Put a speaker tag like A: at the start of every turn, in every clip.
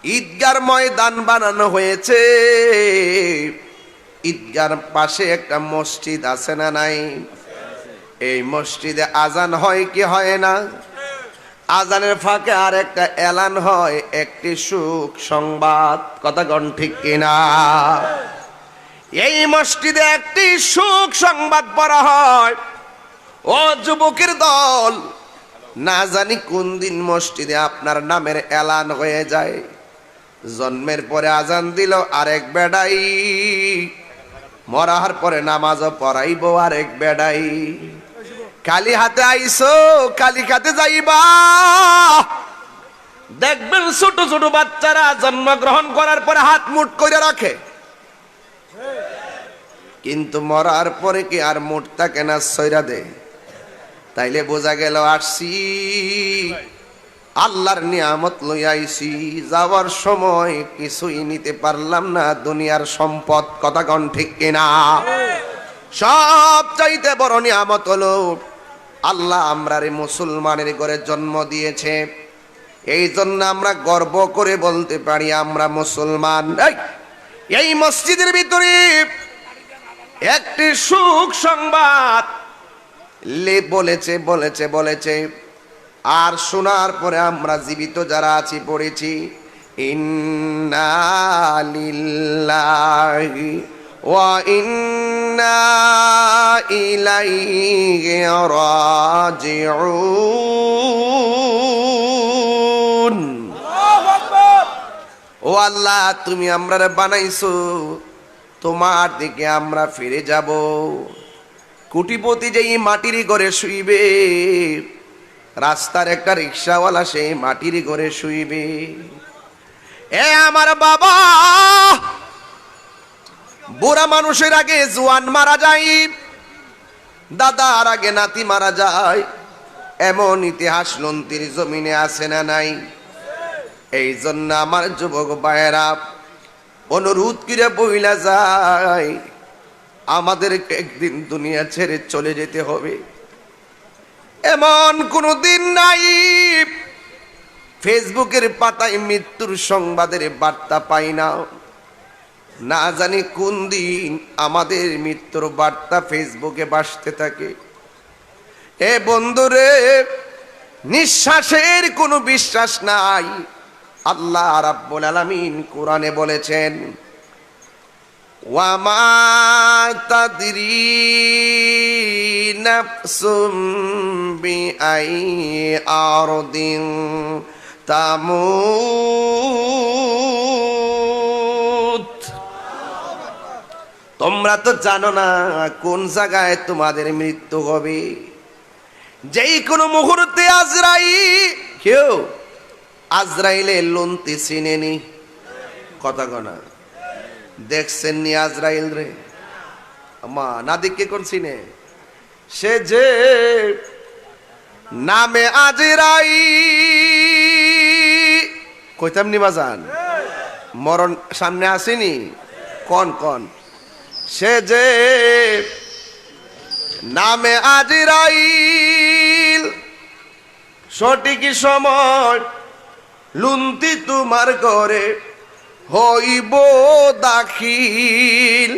A: ঈদগার ময়দান বানানো হয়েছে। ঈদগার পাশে একটা মসজিদ আছে না নাই? এই মসজিদে আজান হয় কি হয় না? আজানের ফাঁকে আর একটা এলান হয়, একটি সুখ সংবাদ। কথা কোন ঠিক কিনা? এই মসজিদে একটি সুখ সংবাদ পড়া হয়। ও যুবকের দল, না জানি কোন দিন মসজিদে আপনার নামের এলান হয়ে যায়। জন্মের পরে আজান দিল আরেক বেডাই, মরার পরে নামাজও পড়াইব আরেক বেডাই। খালি হাতে আইসো, খালি হাতে যাইবা। দেখবেন ছোট ছোট বাচ্চারা জন্মগ্রহণ করার পরে হাত মুঠ করে রাখে, কিন্তু মরার পরে কি আর মুঠ থাকে না, সইরা দে। তাইলে বোঝা গেল আসছি আল্লাহর নিয়ামত লইয়া আইছি, যাওয়ার সময় কিছুই নিতে পারলাম না, দুনিয়ার সম্পদ। কথা কোন ঠিক কিনা? সব চাইতে বড় নিয়ামত হলো আল্লাহ আমরারে মুসলমানের ঘরে জন্ম দিয়েছে। এই জন্য আমরা গর্ব করে বলতে পারি আমরা মুসলমান। এই মসজিদের ভিতরে একটি সুখ সংবাদ বলেছে বলেছে বলেছে, আর শোনার পরে আমরা জীবিত যারা আছি পড়েছি ইন্না লিল্লাহি ওয়া ইন্না ইলাইহি রাজিউন। ও আল্লাহ, তুমি আমরারে বানাইছো, তোমার দিকে আমরা ফিরে যাব। কোটিপতি যেই মাটির ঘরে শুইবে, রাস্তার একটা রিক্সাওয়ালা সেই মাটির ঘরে শুইবে। এ আমার বাবা, বুড়া মানুষের আগে জোয়ান মারা যায়, দাদার আগে নাতি মারা যায়, এমন ইতিহাস লন্তির জমিনে আছে না নাই? এই জন্য আমার যুবক ভাইয়েরা অনুরোধ করে বইলা যায়, আমাদেরকে একদিন দুনিয়া ছেড়ে চলে যেতে হবে। এমন কোনো দিন নাই ফেসবুকের পাতায় মৃত্যুর সংবাদের বার্তা পাই না। না জানি কোন দিন আমাদের মৃত্যুর বার্তা ফেসবুকে ভাসতে থাকে। এ বন্ধুরে, নিঃশ্বাসের কোনো বিশ্বাস নাই। আল্লাহ রাব্বুল আলামিন কোরআনে বলেছেন, ওয়ামা তাদরি নাফসুম বিআইয়ি আরদিন তামুত। তোমরা তো জানো না কোন জায়গায় তোমাদের মৃত্যু হবে। যেই কোনো মুহূর্তে আজরাইলের লন্তি চিনেনি। কথা কনা দেখছেন নি আজরাইল রে? মা না দেখে কোন চিনে? সে যে নামে আজরাইল, কইতাম নি বাজান, মরণ সামনে আসেনি। কোন কোন সে যে নামে আজরাইল, সঠিক সময় লুন্তি তোমার ঘরে হইব দাখিল।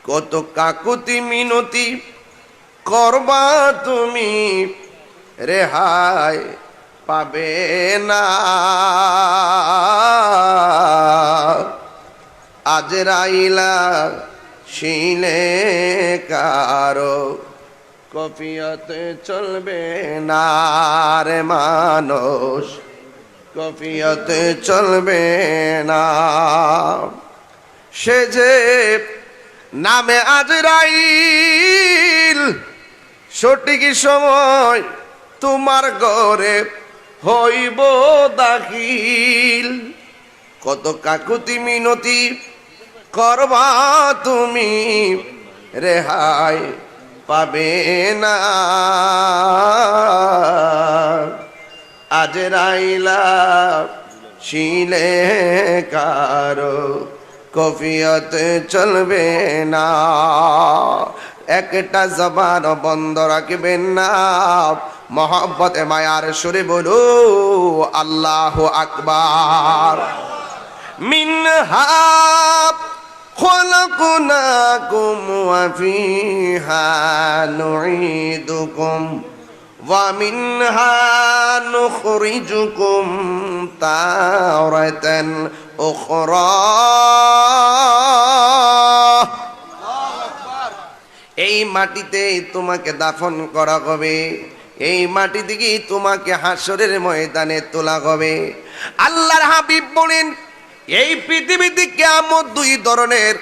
A: কত কাকুতি মিনতি করবা তুমি, রেহাই পাবে না। আজরাইলা শিলে কারো কফিয়তে চলবে না রে মানুষ, কফিয়তে চলবে না। সে যে নামে আজরাইল, সঠিক সময় তোমার ঘরে হইব দাখিল। কত কাকুতি মিনতি করবা তুমি, রেহাই পাবে না। আজরাইলা শিলে কারো কফিয়ত চলবে না। একটা জবান বন্ধ রাখবেন না, মহব্বতে মায়ার সুরে বলো আল্লাহু আকবার। মিনহা খলাকনাকুম ওয়া ফিহা নুঈদুকুম ওয়া মিনহা নুখরিজুকুম তারাতান উখরা। এই মাটিতে তোমাকে দাফন করা হবে, এই মাটি থেকেই তোমাকে হাসরের ময়দানে তোলা হবে। আল্লাহর হাবিব বলেন এই পৃথিবীতে কিয়ামত দুই ধরনের,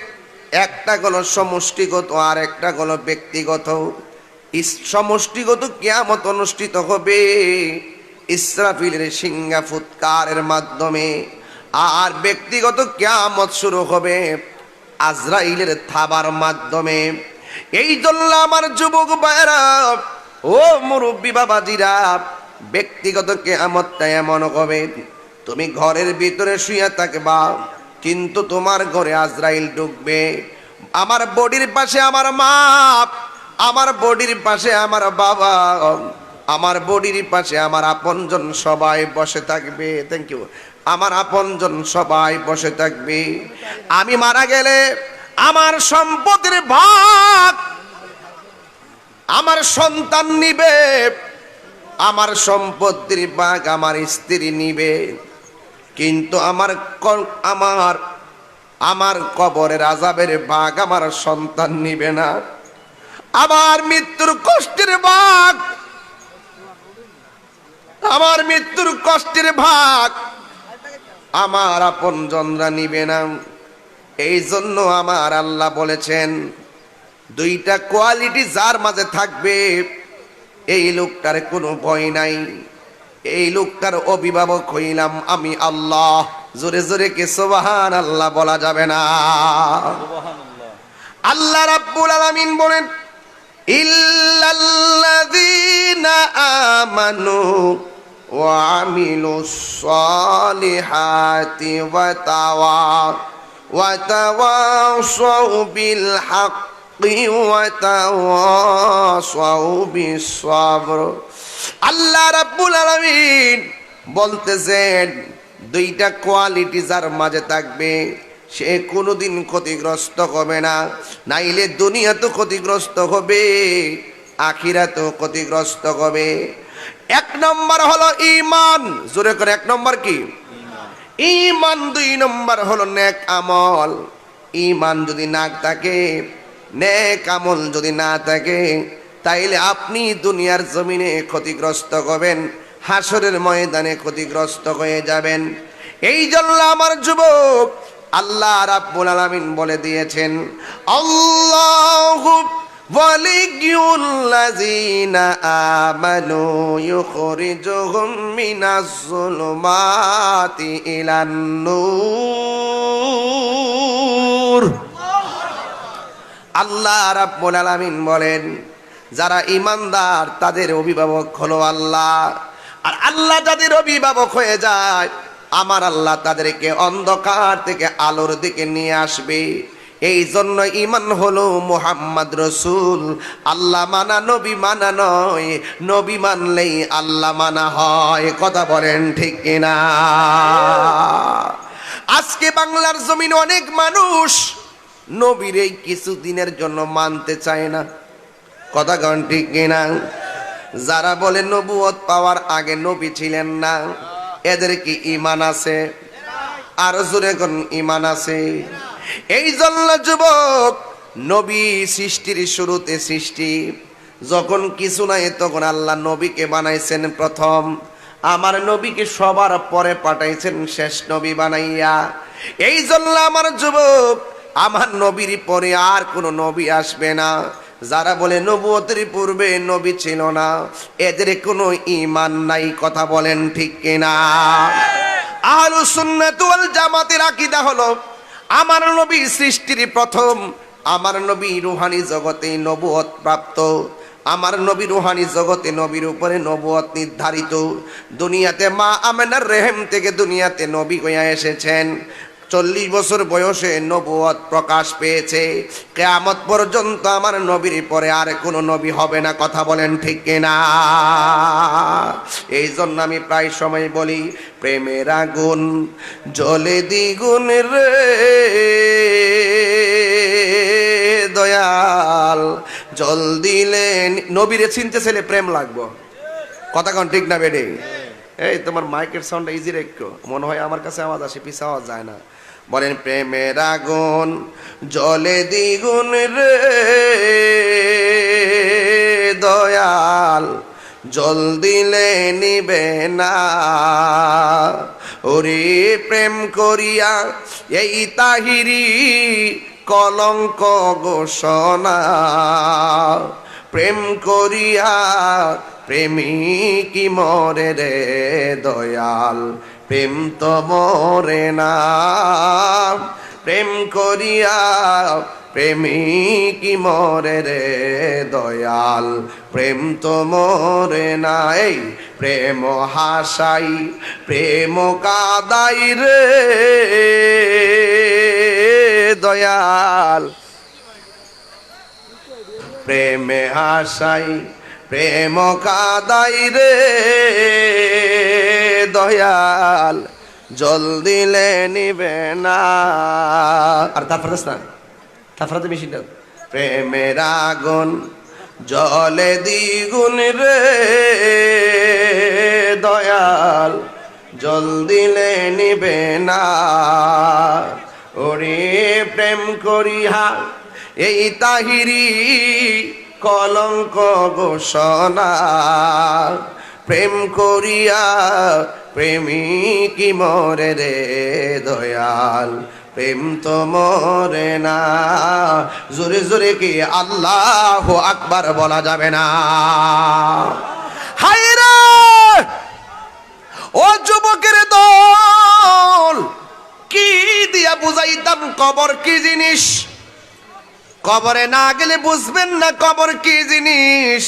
A: একটা হলো সমষ্টিগত আর একটা হলো ব্যক্তিগত। সমষ্টিগত কিয়ামত অনুষ্ঠিত হবে ইসরাফিলের সিংহা ফুৎকারের মাধ্যমে, আর ব্যক্তিগত কিয়ামত শুরু হবে আজরাইলের থাবার মাধ্যমে। এই জন্য আমার যুবক ভাইরা ও মুরব্বী বাবাজিরা, ব্যক্তিগত কিয়ামতটা এমন হবে তুমি ঘরের ভিতরে শুয়ে থাকবা, কিন্তু তোমার ঘরে আজরাইল ঢুকবে। আমার বডির পাশে আমার মা, আমার বডির পাশে আমার বাবা, আমার বডির পাশে আমার আপনজন সবাই বসে থাকবে। Thank you. আমার আপনজন সবাই বসে থাকবে। আমি মারা গেলে আমার সম্পদের ভাগ আমার সন্তান নিবে, আমার সম্পত্তির ভাগ আমার স্ত্রী নিবে, কিন্তু আমার আমার কবরের আযাবের ভাগ আমার সন্তান নিবে না। আমার মৃত্যুর কষ্টের ভাগ, আমার মৃত্যুর কষ্টের ভাগ আমার আপনজনরা নিবে না। এই জন্য আমার আল্লাহ বলেছেন দুইটা কোয়ালিটি যার মাঝে থাকবে এই লোকটার কোনো ভয় নাই, এই লোকটার অভিভাবক হইলাম আমি আল্লাহ। জোরে জোরে কে সুবহানাল্লাহ বলা যাবে না? আল্লাহ রাব্বুল আলামিন বলেন ইল্লাল্লাযীনা আমানু ওয়া আমিলুস সালিহাতি ওয়া তাওয়াসাউ বিল হাক্কি ওয়া তাওয়াসাউ বিস সাবর। আল্লাহ রাব্বুল আলামিন বলতেছেন দুইটা কোয়ালিটি যার মাঝে থাকবে সে কোনোদিন ক্ষতিগ্রস্ত হবে না, নাইলে দুনিয়া তো ক্ষতিগ্রস্ত হবে, আখিরাত ক্ষতিগ্রস্ত হবে। এক নম্বর হলো ঈমান, জোরে করে এক নম্বর কি? ঈমান। দুই নম্বর হলো নেক আমল। ঈমান যদি না থাকে, নেক আমল যদি না থাকে, তাইলে আপনি দুনিয়ার জমিনে ক্ষতিগ্রস্ত হবেন, হাসরের ময়দানে ক্ষতিগ্রস্ত হয়ে যাবেন। এই জন্য আমার যুবক আল্লাহ রাব্বুল আলামিন বলে দিয়েছেন আল্লাহু ওয়ালিয়ুল্লাযীনা আমানু ইউখরিজুহুম মিনাজ যুলুমাতি ইলান নূর। আল্লাহ রাব্বুল আলামিন বলেন যারা ঈমানদার তাদের অভিভাবক হলো আল্লাহ, আর আল্লাহ যাদের অভিভাবক হয়ে যায় আমার আল্লাহ তাদেরকে অন্ধকার থেকে আলোর দিকে নিয়ে আসবে। এই জন্য ঈমান হলো মুহাম্মদ রাসূল। আল্লাহ মানা নবী মানা নয়, নবী মানলেই আল্লাহ মানা হয়। কথা বলেন ঠিক কিনা? আজকে বাংলার জমিনে অনেক মানুষ নবীর এই কিছুদিনের জন্য মানতে চায় না। কথা কন ঠিক কিনা? যারা বলে নবুয়ত পাওয়ার আগে নবী ছিলেন না, এদের কি ঈমান আছে? আর জোরে কোন ঈমান আছে? এই জন্য যুবক নবী সৃষ্টির শুরুতে সৃষ্টি যখন কিছু নাই তখন আল্লাহ নবীকে বানাইছেন প্রথম, আমার নবীকে সবার পরে পাঠাইছেন শেষ নবী বানাইয়া। এই জন্য আমার যুবক আমার নবীর পরে আর কোনো নবী আসবে না। যারা বলে নবুয়তের পূর্বে নবী ছিল না, এদের কোনো ঈমান নাই। কথা বলেন ঠিক কিনা? আহলুস সুন্নাত ওয়াল জামাতের আকীদা হলো আমার নবী সৃষ্টির প্রথম, আমার নবী রূহানি জগতে নবুয়ত প্রাপ্ত, আমার নবী রূহানি জগতে নবীর উপরে নবুয়ত নির্ধারিত। দুনিয়াতে মা আমেনার রেহেম থেকে দুনিয়াতে নবী হইয়া এসেছেন। 40 বছর বয়সে নবুয়ত প্রকাশ পেয়েছে। কিয়ামত পর্যন্ত আমার নবীর পরে আর কোনো নবী হবে না। কথা বলেন ঠিক কিনা? এই জন্য আমি প্রায় সময় বলি, প্রেমের আগুন জ্বলে দ্বিগুণ রে দয়াল, জল দিলে নবীরে চিনতে ছেলে প্রেম লাগবো। কথা কোন ঠিক না বেডে? এই তোমার মাইকের সাউন্ডটা ইজি রেখো, মনে হয় আমার কাছে আওয়াজ আসে, পিছে আওয়াজ যায় না। বলেন প্রেমের আগুন জ্বলে দ্বিগুণ রে দয়াল, জল দিলে নিবে না। ওরে প্রেম করিয়া এই তাহিরি কলঙ্ক ঘোষণা, প্রেম করিয়া প্রেমিকি মরে রে দয়াল, প্রেম তো মরে না। প্রেম করিয়া প্রেমিকি মরে রে দয়াল, প্রেম তো মরে না। এই প্রেম হাসাই প্রেম কাদাই রে দয়াল, প্রেমে হাসাই প্রেম কাদাই রে দয়াল, জল দিলে নিবে না। আর তারপরে না, তারপরে বেশি না। প্রেমের আগুন জলে দ্বিগুণ রে দয়াল, জল দিলে নিবে না। ওরে প্রেম করিয়া এই তাহিরি কলঙ্ক ঘোষণা, প্রেম করিয়া প্রেমিকি মরে রে দয়াল, প্রেম তো মরে না। জোরে জোরে কি আল্লাহু আকবার বলা যাবে না? হায়রে ও যুবকের দল, কি দিয়া বুঝাইতাম কবর কি জিনিস? কবরে না গেলে বুঝবেন না কবর কি জিনিস।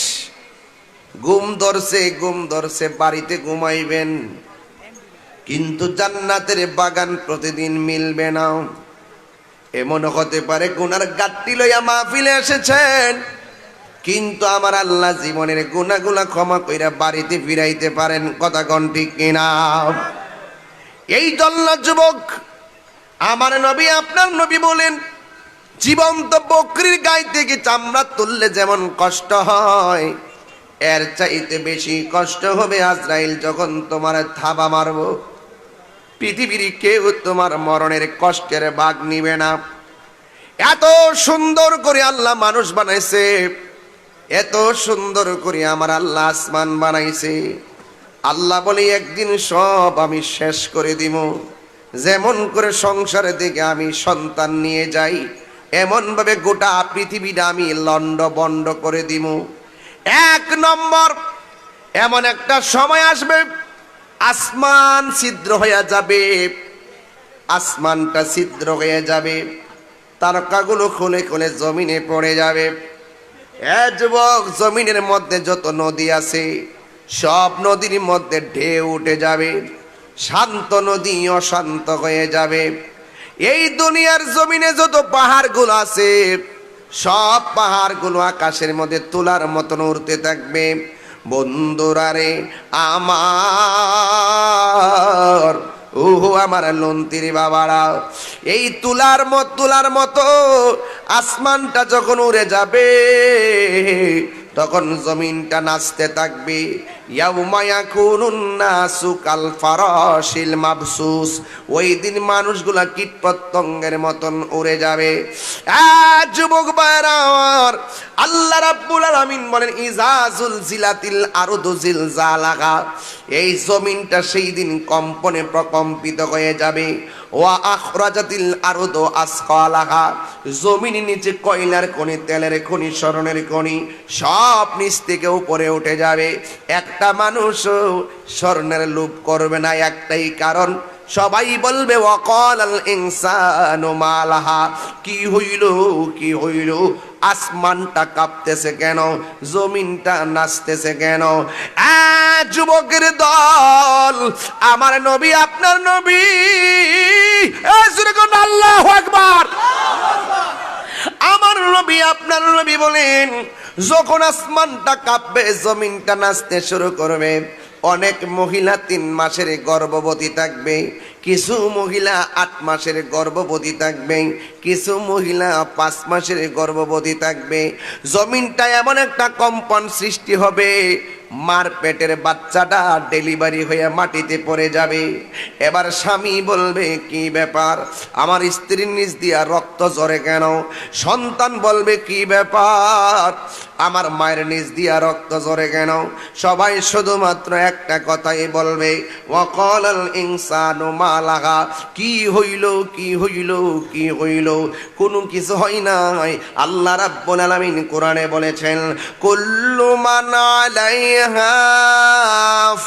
A: ঘুম ধরছে বাড়িতে ঘুমাইবেন, কিন্তু জান্নাতের বাগান প্রতিদিন মিলবে না। এমন হতে পারে গুনার গাট্টি লইয়া মাহফিলে এসেছেন, কিন্তু আমার আল্লাহ জীবনের গুনাহগুলা ক্ষমা কইরা বাড়িতে ফিরাইতে পারেন। কথা কোন ঠিক কিনা? এই জন্য যুবক, আমার নবী আপনার নবী বলেন, জীবন্ত বকরির গায়ে থেকে চামড়া তুললে যেমন কষ্ট হয়, এর চাইতে বেশি কষ্ট হবে আজরাইল যখন তোমার থাবা মারব। পৃথিবীর কেউ তোমার মরণের কষ্টের ভাগ নিবে না। এত সুন্দর করে আল্লাহ মানুষ বানাইছে, এত সুন্দর করে আমার আল্লাহ আসমান বানাইছে। আল্লাহ বলে একদিন সব আমি শেষ করে দিব। যেমন করে সংসারের দিকে আমি সন্তান নিয়ে যাই, এমন ভাবে গোটা পৃথিবীটা আমি লন্ড বন্ড করে দিব। এক নম্বর, এমন একটা সময় আসবে আসমান ছিদ্র হয়ে যাবে, আসমানটা ছিদ্র হয়ে যাবে, তারকাগুলো খুলে খুলে জমিনে পড়ে যাবে। এ যুবক, জমিনের মধ্যে যত নদী আছে সব নদীর মধ্যে ঢেউ উঠে যাবে, শান্ত নদী অশান্ত হয়ে যাবে। এই দুনিয়ার জমিনে যত পাহাড়গুলো আছে সব পাহাড়গুলো আকাশের মধ্যে তুলার মতন উড়তে থাকবে। বন্ধুরা রে আমার, ওহো আমার লন্তির বাবারা, এই তুলার মতো আসমানটা যখন উড়ে যাবে তখন জমিনটা নাচতে থাকবে। ইয়াউমা ইয়াকুনুন নাসু কাল ফারাশিল মাবসুস, ওই দিন মানুষগুলা কীট পতঙ্গের মতন উড়ে যাবে। যুবক ভাইরা আমার, আল্লাহ রাব্বুল আলামিন বলেন ইজা জুলজিলাতিল আরদু জিলজালাহা, এই জমিনটা সেই দিন কম্পনে প্রকম্পিত হয়ে যাবে। ওয়া আখরাজাতিল আরদু আসকালাহা, জমিনের নিচে কয়লার খনি, তেলের খনি, স্বর্ণের খনি সব নিচ থেকে উপরে উঠে যাবে। একটা মানুষ স্বর্ণের লোভ করবে না, একটাই কারণ, সবাই বলবে ওয়াকালাল ইনসানু মালাহা, কি হইল, আসমানটা কাঁপতেছে কেন, জমিনটা নাচতেছে কেন? যুবকের দল, আমার নবী আপনার নবী এই জোরে কোন আল্লাহু আকবার। আমার নবী আপনার নবী বলেন, যখন আসমানটা কাঁপবে, জমিনটা নাচতে শুরু করবে, অনেক মহিলা 3 মাসের গর্ভবতী থাকবে, কিছু মহিলা 8 মাসের গর্ভবতী থাকবে, কিছু মহিলা 5 মাসের গর্ভবতী থাকবে। জমিনটা এমন একটা কম্পন সৃষ্টি হবে, মার পেটের বাচ্চাটা ডেলিভারি হয়ে মাটিতে পড়ে যাবে। এবার স্বামী বলবে, কি ব্যাপার, আমার স্ত্রীর নিচ দিয়া রক্ত ঝরে কেন? সন্তান বলবে, কি ব্যাপার, আমার মায়ের নিচ দিয়া রক্ত ঝরে কেন? সবাই শুধুমাত্র একটা কথাই বলবে, ওয়াকালাল ইনসানু মা লাহা, কি হইল, কি হইল, কি হইল? কোনো কিছু হয় নাই। আল্লাহ রাব্বুল আলামিন কোরআনে বলেছেন, কুল্লু মান আলাইহা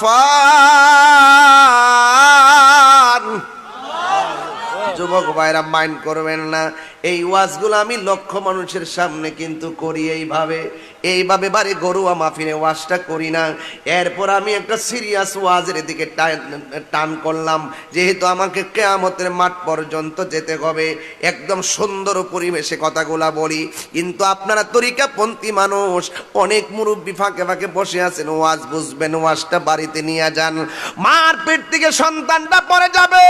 A: ফান। যুবক ভাইরা মাইন্ড করবেন না, এই ওয়াজগুলো আমি লক্ষ মানুষের সামনে কিন্তু করি এইভাবে বাড়ি গরুয়া মাহফিলে ওয়াজটা করি না। এরপর আমি একটা সিরিয়াস ওয়াজের দিকে টান করলাম, যেহেতু আমাকে কিয়ামতের মাঠ পর্যন্ত যেতে হবে, একদম সুন্দর পরিবেশে কথাগুলা বলি। কিন্তু আপনারা তরিকাপন্থী মানুষ, অনেক মুরব্বী ফাঁকে ফাঁকে বসে আছেন, ওয়াজ বুঝবেন, ওয়াজটা বাড়িতে নিয়ে যান। মার পেট থেকে সন্তানটা পড়ে যাবে,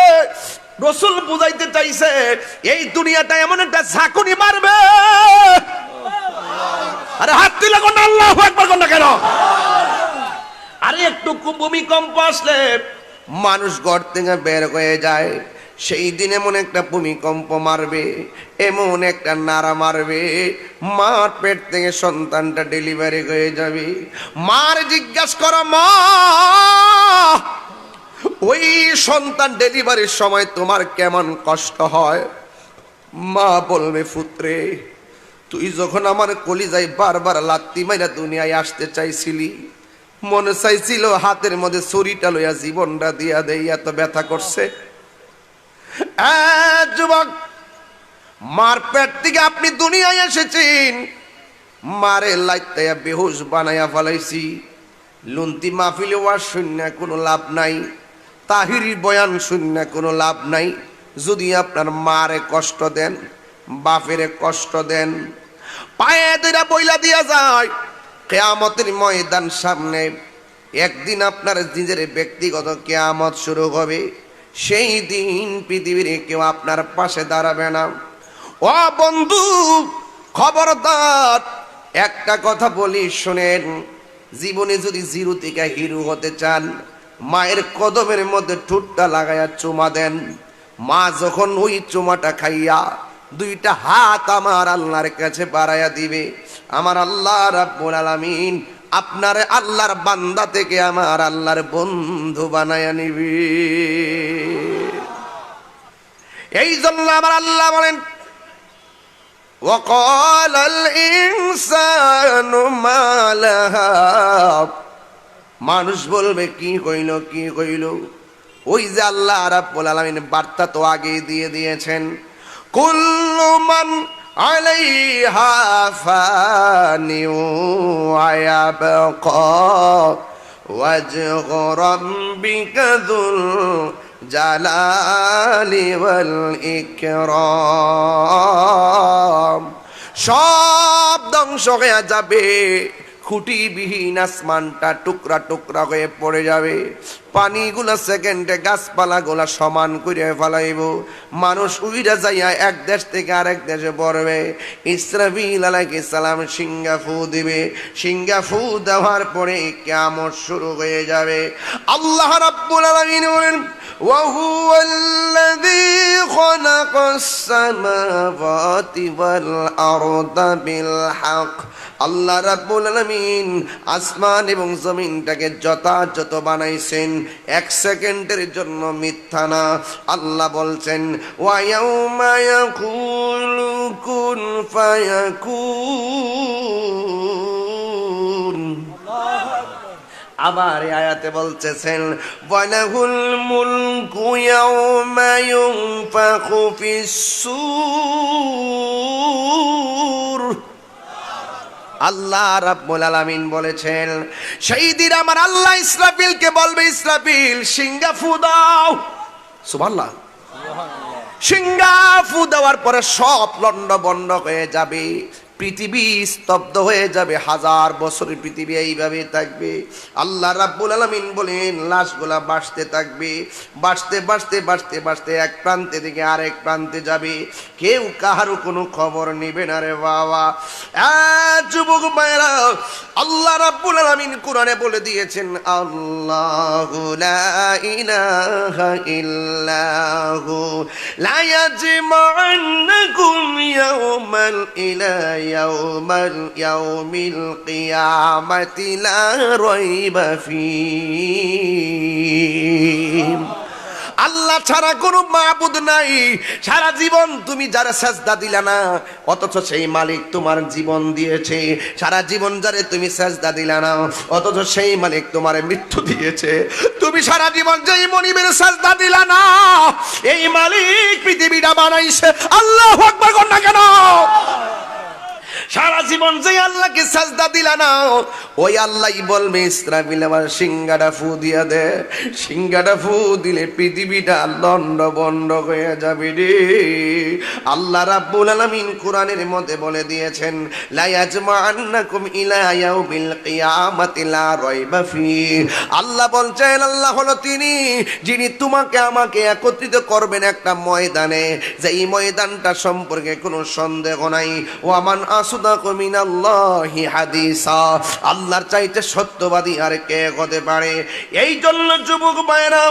A: রাসূল বুঝাইতে চাইছে এই দুনিয়াটা এমন একটা ঝাঁকুনি মারবে। আরে হাত তুলে কোন আল্লাহু আকবার কোন কেন? আরে একটু ভূমিকম্প আসলে মানুষ ঘর থেকে বের হয়ে যায়। সেই দিন এমন একটা ভূমিকম্প মারবে, এমন একটা নাড়া মারবে, মার পেট থেকে সন্তানটা ডেলিভারি হয়ে যাবে। মার জিজ্ঞাসা করো, মা ওই সন্তান ডেলিভারির সময় তোমার কেমন কষ্ট হয়? মা বলবে, পুত্রে তুই যখন আমার কলিজায় বারবার লাত্তি মাইরা দুনিয়ায় আসতে চাইছিলি, মনে চাইছিল হাতের মধ্যে ছুরিটা লইয়া জীবনটা দিয়া দেই, এত ব্যথা করছে। যুবক, মার পেট থেকে আপনি দুনিয়ায় এসেছেন, মারে লাইতাইয়া বেহুশ বানাইয়া ফেলাইছি। লুন্তি মাহফিলে ওয়াজ শুননা কোনো লাভ নাই, তাহিরি বয়ান শুননা কোনো লাভ নাই। যদি আপনার মারে কষ্ট দেন, বাপেরে কষ্ট দেন, পায়ে দুইটা বইলা দিয়া যায়, কিয়ামতের ময়দান সামনে, একদিন আপনার নিজের ব্যক্তিগত কিয়ামত শুরু হবে। সেই দিন পৃথিবীর কেউ আপনার পাশে দাঁড়াবে না। ও বন্ধু, খবরদার, একটা কথা বলি শোনেন, জীবনে যদি জিরো থেকে হিরো হতে চান, মায়ের কদমের মধ্যে ঠোঁটটা লাগাইয়া চুমা দেন। মা যখন ওই চুমাটা খাইয়া 2টা হাত আমার আল্লাহর কাছে বাড়াইয়া দিবে, আমার আল্লাহ রাব্বুল আলামিন আপনার আল্লাহর বান্দা থেকে আমার আল্লাহর বন্ধু বানাইয়া নিবে। এই জন্য আমার আল্লাহ বলেন, ওয়াকালাল ইনসানু মা লাহা, মানুষ বলবে, কি কইল, কি কইল? ওই যে আল্লাহ রাব্বুল আলামিন বার্তা তো আগে দিয়ে দিয়েছেন, কুল্লু মান আলাইহা ফানি ওয়া ইয়াবকা ওয়াজহু রাব্বিকা যুল জালালি ওয়াল ইকরাম। সব ধ্বংস হয়ে যাবে, খুঁটিবিহীন আসমানটা টুকরা টুকরা হয়ে পড়ে যাবে, পানিগুলা সেকেন্ডে গাছপালাগুলা সমান করে ফেলাইব, মানুষ উইরা যাইয়া এক দেশ থেকে আরেক দেশে পড়বে। ইসরাফিল আলাইহিস সালাম সিংহা ফু দিবে, সিংহা ফু দেওয়ার পরে কিয়ামত শুরু হয়ে যাবে। আল্লাহ রাব্বুল আলামিন বলেন, ওয়া হুয়াল্লাযী খালাকাস সামাওয়াতি ওয়াল আরদা বিল হক। আল্লাহ রাব্বুল আলামিন আসমান এবং জমিনটাকে যথাযথ বানাইছেন, 1 সেকেন্ডের জন্য মিথ্যা না। আল্লাহ বলছেন, ওয়া ইয়াউমা ইয়াকুলু কুন ফায়াকুন। আবার এই আয়াতে বলতেছেন, ওয়ালাহুল মুলকু ইয়াউমা ইউনফাখু ফিস-সূর। আল্লাহ রাব্বুল আলামিন বলেছেন, সেই দিন আমার আল্লাহ ইসরাফিলকে বলবে, ইসরাফিল সিংহা ফু দাও। সুবহানাল্লাহ। সিংহা ফু দেওয়ার পরে সব লন্ড বন্ড হয়ে যাবে, পৃথিবী স্তব্ধ হয়ে যাবে, 1000 বছর পৃথিবী এইভাবে থাকবে। আল্লাহ রাব্বুল আলামিন বলেন লাশগুলা বাসতে থাকবে, বাসতে বাসতে বাসতে বাসতে এক প্রান্তে থেকে আরেক প্রান্তে যাবে, কেউ কাহারও কোনো খবর নেবে না রে বাবা। যুবক ভাইরা, আল্লাহ রাব্বুল আলামিন কোরআনে বলে দিয়েছেন আল্লাহু লা ইলাহা ইল্লাহু লা ইয়াজমা'আন্নাকুম ইয়াওমাল ইয়াউমিল কিয়ামাতি লা রাইবা ফীহি। আল্লাহ ছাড়া কোনো মাবুদ নাই। সারা জীবন তুমি যারা সাজদা দিলা না, অথচ সেই মালিক তোমার জীবন দিয়েছে। সারা জীবন যারে তুমি সাজদা দিলা না, অথচ সেই মালিক তোমার মৃত্যু দিয়েছে। তুমি সারা জীবন যেই মনিবের সাজদা দিলা না, এই মালিক পৃথিবীটা বানাইছে। আল্লাহু আকবার কর না কেন? সারা জীবন যে আল্লাহকে সাজদা দিলা না, ওই আল্লাহই বলবে ইসরাফিল আমার সিংহাটা ফু দিয়া দে। সিংহাটা ফু দিলে পৃথিবীটা লন্ড বন্ড হয়ে যাবে রে। আল্লাহ রাব্বুল আলামিন কোরআনের মধ্যে বলে দিয়েছেন লা ইয়াজমা'আন্নাকুম ইলা ইয়াউমিল কিয়ামাতি লা রাইবা ফীহি। আল্লাহ বলছেন, আল্লাহ হলো তিনি যিনি তোমাকে আমাকে একত্রিত করবেন একটা ময়দানে, যেই ময়দানটা সম্পর্কে কোনো সন্দেহ নাই। ওয়ামান আসদাকু মিনাল্লাহি হাদিসা, আল্লাহর চাইতে সত্যবাদী আর কে হতে পারে? এই জন্য যুবক ভাইরা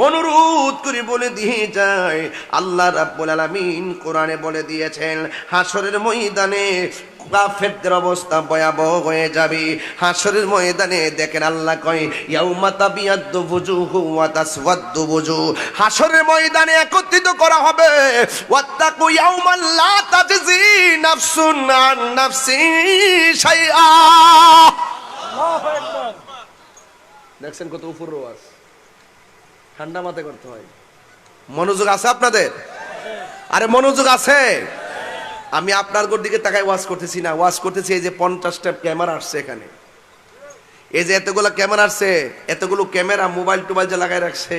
A: অনুরোধ করে বলে দিয়ে যায়, আল্লাহ রাব্বুল আলামিন কোরআনে বলে দিয়েছেন হাসরের ময়দানে কাফেরদের অবস্থা ভয়াবহ হয়ে যাবে। হাসরের ময়দানে দেখেন আল্লাহ কয় ইয়াউমা তাবিয়াদ্দু বুজুহু ওয়া তাসওয়াদ্দু বুজুহ। হাসরের ময়দানে একত্রিত করা হবে। ওয়াত্তাকু ইয়াউমান লা তাজজি নাফসুন আন নাফসিন শাইআ। আল্লাহু আকবার। দেখছেন কত উপর ওয়াজ, ঠান্ডা মাথায় করতে হয়। মনোযোগ আছে আপনাদের? আরে মনোযোগ আছে? আমি আপনার দিকে তাকাই ওয়াজ করতেছি না, ওয়াজ করতেছি এই যে 50টা ক্যামেরা আসছে এখানে, এই যে এতগুলো ক্যামেরা আসছে, এতগুলো ক্যামেরা মোবাইল টোবাইল যে লাগাই রাখছে।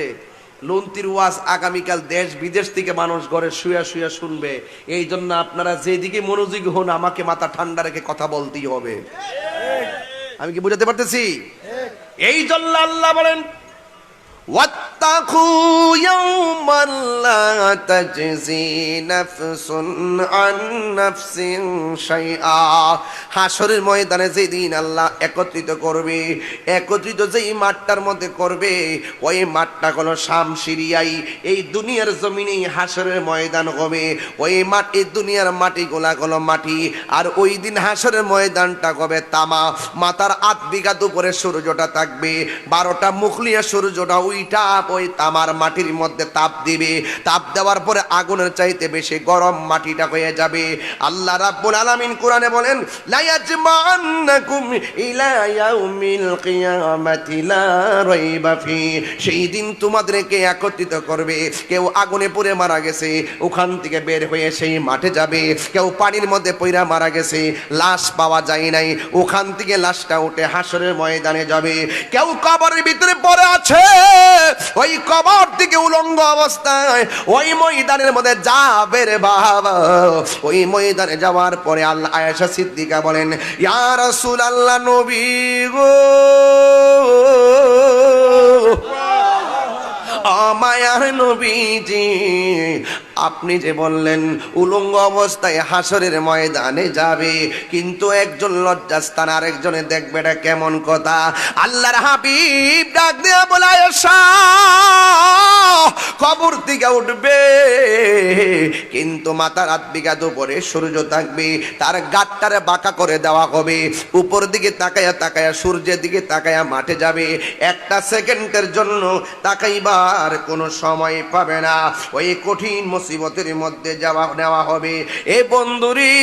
A: লন্তির ওয়াজ আগামীকাল দেশ বিদেশ থেকে মানুষ ঘরে শুয়া শুয়া শুনবে। এই জন্য আপনারা যেদিকে মনোযোগী হন, আমাকে মাথা ঠান্ডা রেখে কথা বলতেই হবে। আমি কি বুঝাতে পারতেছি? এই জন্য আল্লাহ বলেন ওয়াত্তাকু ইয়াওমান লা তাজজি নাফসুন আন নাফসিন শাইআ। হাসরের ময়দানে যেদিন আল্লাহ একত্রিত করবে, একত্রিত যেই মাঠটার মধ্যে করবে, ওই মাঠটা হলো শাম সিরিয়াই। এই দুনিয়ার জমিনে হাসরের ময়দান হবে। ওই মাটি, দুনিয়ার মাটিগুলা হলো মাটি, আর ওই দিন হাসরের ময়দানটা হবে তামা। মাথার 8 বিঘা উপরে সূর্যটা থাকবে, 12টা মুখলিয়া সূর্যটা ওইটা ওই তামার মাটির মধ্যে তাপ দিবে। তাপ দেওয়ার পরে আগুনের চাইতে বেশি গরম মাটিটা হয়ে যাবে। আল্লাহ রাব্বুল আলামিন কোরআনে বলেন লা ইয়াজমা'আন্নাকুম ইলা ইয়াউমিল কিয়ামাতি লা রাইবা ফি। সেই দিন তোমাদেরকে একত্রিত করবে। কেউ আগুনে পুড়ে মারা গেছে, ওখান থেকে বের হয়ে সেই মাঠে যাবে। কেউ পানির মধ্যে পইরা মারা গেছে, লাশ পাওয়া যায় নাই, ওখান থেকে লাশটা উঠে হাসরের ময়দানে যাবে। কেউ কবরের ভিতরে পড়ে আছে, ওই কবর থেকে উলঙ্গ অবস্থায় ওই ময়দানের মধ্যে যাবে রে বাবা। ওই ময়দানে যাওয়ার পরে আল্লাহ আয়েশা সিদ্দিকা বলেন ইয়া রাসূলুল্লাহ, নবী গো, মায়ার নবীজি, আপনি যে বললেন উলঙ্গ অবস্থায় হাসরের ময়দানে যাবে, কিন্তু একজন লজ্জাস্থান আরেকজনে দেখবে, এটা কেমন কথা? আল্লাহর হাবিব ডাক দিয়া বলে আয়েশা, কবর থেকে উঠবে, কিন্তু মাথার 8 বিঘা উপরে সূর্য থাকবে, তার গাটটারে বাঁকা করে দেওয়া হবে। উপর দিকে তাকায়া তাকায়া, সূর্যের দিকে তাকায়া মাঠে যাবে। একটা সেকেন্ডের জন্য তাকাইবার কোনো সময় পাবে না। ওই কঠিন মুসিবতের মধ্যে যাওয়া নেওয়া হবে। এ বন্ধুরি,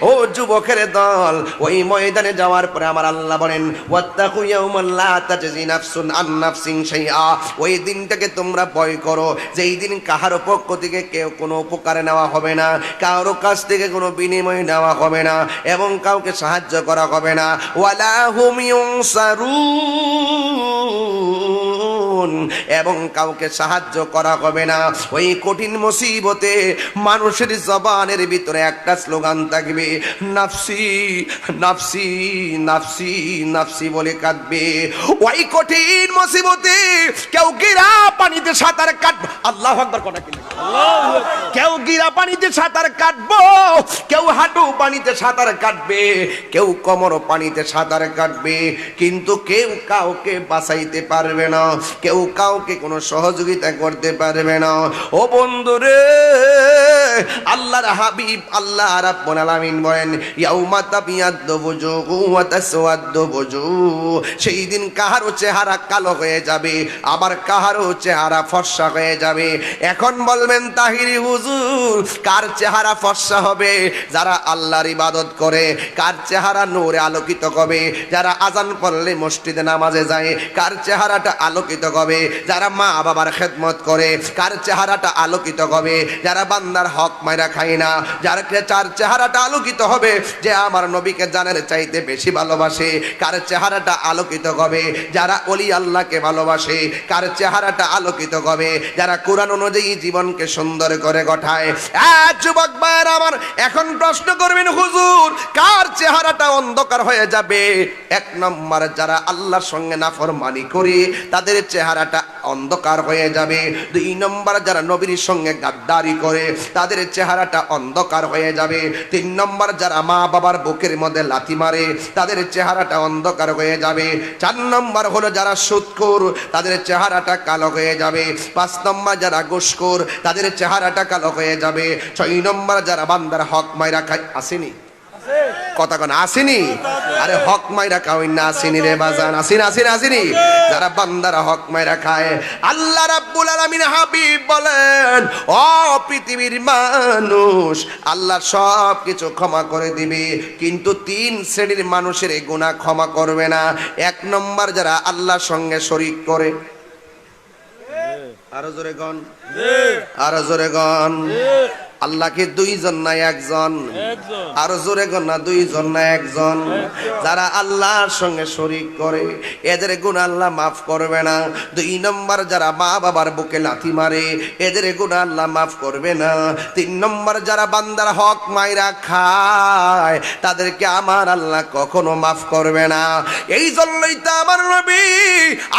A: ও যুবকের দল, ওই ময়দানে যাওয়ার পরে আমার আল্লাহ বলেন ওয়াত্তাকু ইয়াওমান লা তাজজি নাফসুন আন নাফসিন শাইআ। ওই দিনটাকে তোমরা ভয় করো, যেই দিন কাহারো পক্ষ থেকে কেউ কোনো উপকার নেওয়া হবে না, কারো কাছ থেকে কোনো বিনিময় নেওয়া হবে না, এবং কাউকে সাহায্য করা হবে না। ওয়ালা হুম ইউনসারুন, আউন, এবং কাউকে সাহায্য করা হবে না। ওই কঠিন মুসিবতে মানুষের জবানের ভিতরে একটা স্লোগান থাকবে, নাফসি নাফসি নাফসি নাফসি বলে কাঁদবে। ওই কঠিন মুসিবতে কেউ গিরা পানিতে সাঁতার কাটবে, আল্লাহু আকবার কথা কি, কেউ গিরা পানিতে সাঁতার কাটবো, কেউ হাঁটু পানিতে সাঁতার কাটবে, কেউ কোমর পানিতে সাঁতার কাটবে, কিন্তু কেউ কাউকে বাঁচাইতে পারবে না, কেউ কাউকে কোনো সহযোগিতা করতে পারবে না। ও বন্ধুরে, আল্লাহর হাবিব আল্লাহ রাব্বুল আলামিন বলেন, ইয়াউমা তাবিয়াদ্দু বুজুহু ওয়া তাসওয়াদ্দু বুজুহ, সেই দিন কাহারও চেহারা কালো হয়ে যাবে, আবার কাহারও চেহারা ফর্সা হয়ে যাবে। এখন বলবেন তাহিরি হুজুর, কার চেহারা ফর্সা হবে? যারা আল্লাহর ইবাদত করে। কার চেহারা নূরে আলোকিত হবে? যারা আজান পড়লে মসজিদে নামাজে যায়। কার চেহারাটা আলোকিত হবে? যারা মা বাবার খেদমত করে। কার চেহারাটা আলোকিত হবে? যারা বান্দার হক মাইরা খায় না। যার চেহারাটা আলোকিত হবে? যে আমার নবীকে জানের চাইতে বেশি ভালোবাসে। কার চেহারাটা আলোকিত হবে? যারা ওলি আল্লাহকে ভালোবাসে। কার চেহারাটা আলোকিত হবে? যারা কোরআন অনুযায়ী জীবনকে সুন্দর করে গঠায়। যুবক ভাইরা আমার, এখন প্রশ্ন করবেন, হুজুর কার চেহারাটা অন্ধকার হয়ে যাবে? এক নম্বর, যারা আল্লাহর সঙ্গে নাফরমানি করে তাদের চেহারাটা অন্ধকার হয়ে যাবে। দুই নম্বর, যারা নবীর সঙ্গে গাদ্দারি করে তাদের চেহারাটা অন্ধকার হয়ে যাবে। তিন নম্বর, যারা মা বাবার বুকের মধ্যে লাথি মারে তাদের চেহারাটা অন্ধকার হয়ে যাবে। চার নম্বর হলো যারা সুদখোর, তাদের চেহারাটা কালো হয়ে যাবে। পাঁচ নম্বর, যারা ঘুষখোর, তাদের চেহারাটা কালো হয়ে যাবে। ছয় নম্বর, যারা বান্দার হক মাইরা খায়। আসেনি কথা কোন? আসেনি? আরে হক মাইরা খাওয়াই না, আসেনি রে বাজান, আসেনি আসেনি আসেনি। যারা বান্দারা হক মাইরা খায়, আল্লাহ রাব্বুল আলামিন হাবিব বলেন, ও পৃথিবীর মানুষ, আল্লাহ সব কিছু ক্ষমা করে দিবে, কিন্তু তিন শ্রেণীর মানুষের এই গুনাহ ক্ষমা করবে না। এক নম্বর, যারা আল্লাহর সঙ্গে শরীক করে। আরো জোরে গন, আরো জোরে গন। আল্লাহকে দুইজন না একজন? আরো জোরে গন না, দুইজন না একজন? যারা আল্লাহর সঙ্গে শরীক করে এদের গুনাহ আল্লাহ মাফ করবে না। দুই নম্বর, যারা মা বাবার বুকে লাথি মারে এদের গুনাহ আল্লাহ মাফ করবে না। তিন নম্বর, যারা বান্দার হক মাইরা খায় তাদেরকে আমার আল্লাহ কখনো মাফ করবে না। এই জন্যই তো আমার নবী,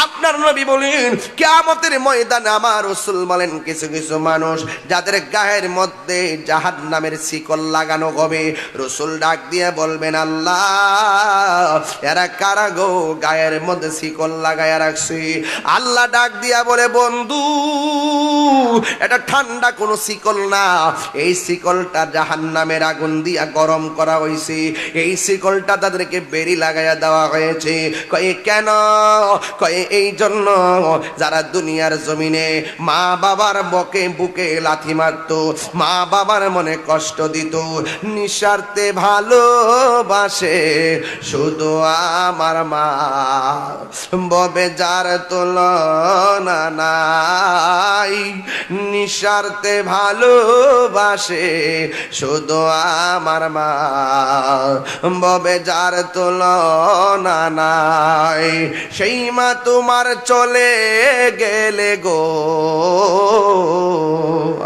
A: আপনার নবী বলেন, কিয়ামতের ময়দানে আমার রাসূল বলেন, কিছু কিছু মানুষ যাদের গায়ের মধ্যে জাহান্নামের শিকল লাগানো হবে, রাসূল ডাক দিয়ে বলবেন, আল্লাহ এরা কারা গো, গায়ের মধ্যে শিকল লাগায়া রাখছি। আল্লাহ ডাক দিয়া বলে, বন্ধু এটা ঠান্ডা কোনো শিকল না, এই শিকলটা জাহান্নামের আগুন দিয়া গরম করা হয়েছে, এই শিকলটা তাদেরকে বেরি লাগাইয়া দেওয়া হয়েছে। কয়ে কেন? কয়ে এই জন্য যারা দুনিয়ার জমিনে মা বাবার বুকে লাথি মারতো, মা বাবার মনে কষ্ট দিত, নিঃস্বার্থে ভালোবাসে শুধু আমার মা, ববে যার তুলনা নাই, নিঃস্বার্থে ভালোবাসে শুধু আমার মা, ববে যার তুলনা নাই। সেই মা তোমার চলে গেলে গো,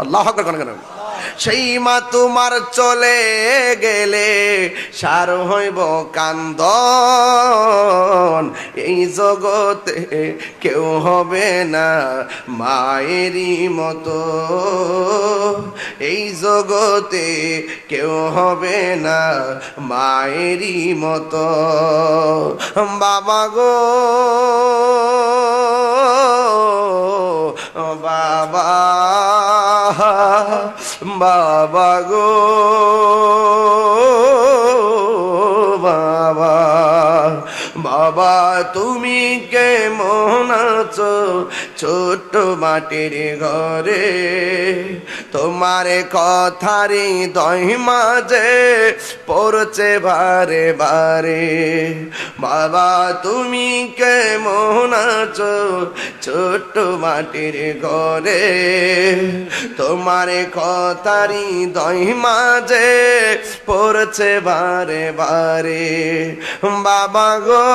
A: আল্লাহু আকবার কেন? সেই মা তোমার চলে গেলে সার হইব কান্দন, এই জগতে কেউ হবে না মায়েরই মতো, এই জগতে কেউ হবে না মায়েরই মতো। বাবা গো বাবা, বাবা গো বাবা, বাবা তুমি কেমন আছো ছোট্ট মাটির ঘরে, তোমার কথারই দই মাঝে পড়ছে বারে বারে। বাবা তুমি কেমন আছো ছোট্ট মাটির ঘরে, তোমার কথারই দই মাঝে পড়ছে বারে বারে। বাবা গো